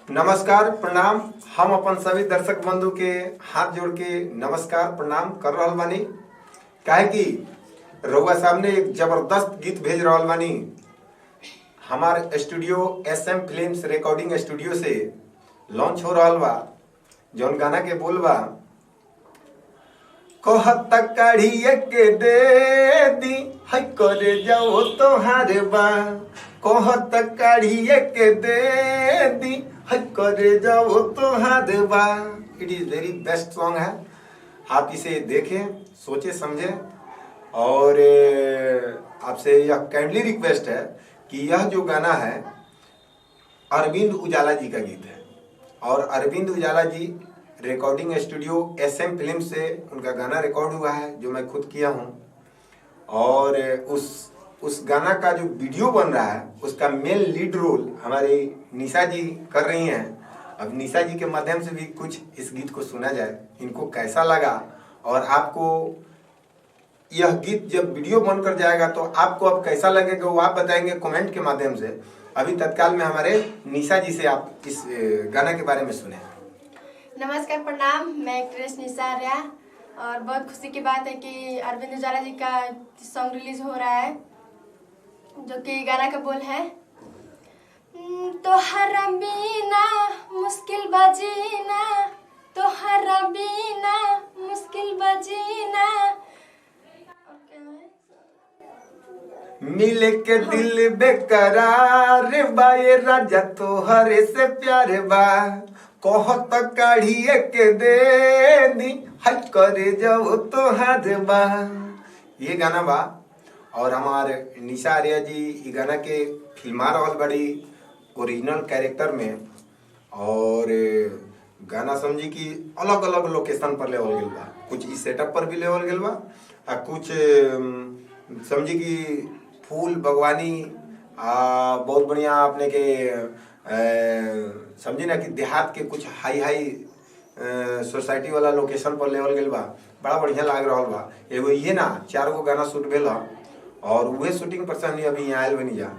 नमस्कार प्रणाम। हम अपन सभी दर्शक बंधु के हाथ जोड़ के नमस्कार प्रणाम कर रहल बानी। काहे कि रउआ सामने एक जबरदस्त गीत भेज रहल बानी। हमार studio SM films recording studio से लॉन्च हो रहल बा। जौन गाना के बोल बा, कहत काढ़िए के दे दी है करे जाओ तोहारे बा। कहत काढ़िए के दे दी है करे जाओ तोहारे बा। It is very best song है। आप इसे देखें, सोचे समझे और आपसे यह काइंडली रिक्वेस्ट है कि यह जो गाना है अरविंद उजाला जी का गीत है और अरविंद उजाला जी रिकॉर्डिंग स्टूडियो SM फिल्म से उनका गाना रिकॉर्ड हुआ है, जो मैं खुद किया हूँ। और उस गाना का जो वीडियो बन रहा है उसका मेन लीड रोल हमारी निशा जी कर रही हैं। अब निशा जी के माध्यम से भी कुछ इस गीत को सुना जाए, इनको कैसा लगा। और आपको यह गीत जब वीडियो बनकर जाएगा तो आपको अब कैसा लगेगा वो आप बताएंगे कमेंट के माध्यम से। अभी तत्काल में हमारे निशा जी से आप इस गाना के बारे में सुने। नमस्कार प्रणाम, मैं एक्ट्रेस निशा आर्या और बहुत खुशी की बात है कि अरविंद उजाला जी का सॉन्ग रिलीज हो रहा है, जो कि गाना का बोल है तोहरा बिना मुश्किल बजीना, तोहरा बिना मुश्किल बजीना। मिले के दिल बेकरार बाए राजा तोहरे से प्यार बा। कहत काढ़िए के दे दी है करे जाओ तोहारे बा। ये गाना बा और हमारे निशा आर्या जी ये गाना के फिल्मा रहल बड़ी ओरिजिनल कैरेक्टर में। और गाना समझी कि अलग अलग लोकेशन पर लेवल गेल बा, कुछ इस सेटअप पर भी लेवल गेल बा और कुछ समझी कि फूल बागवानी बहुत बढ़िया अपने के समझी ना कि देहात के कुछ हाई सोसाइटी वाला लोकेशन पर लेवल गेल बा। बड़ा बढ़िया लाग रहा बा। एगो ये ना 4 गो गाना शूट भेल और उहे शूटिंग पर से हमनी अभी यहाँ आयल बनी जा।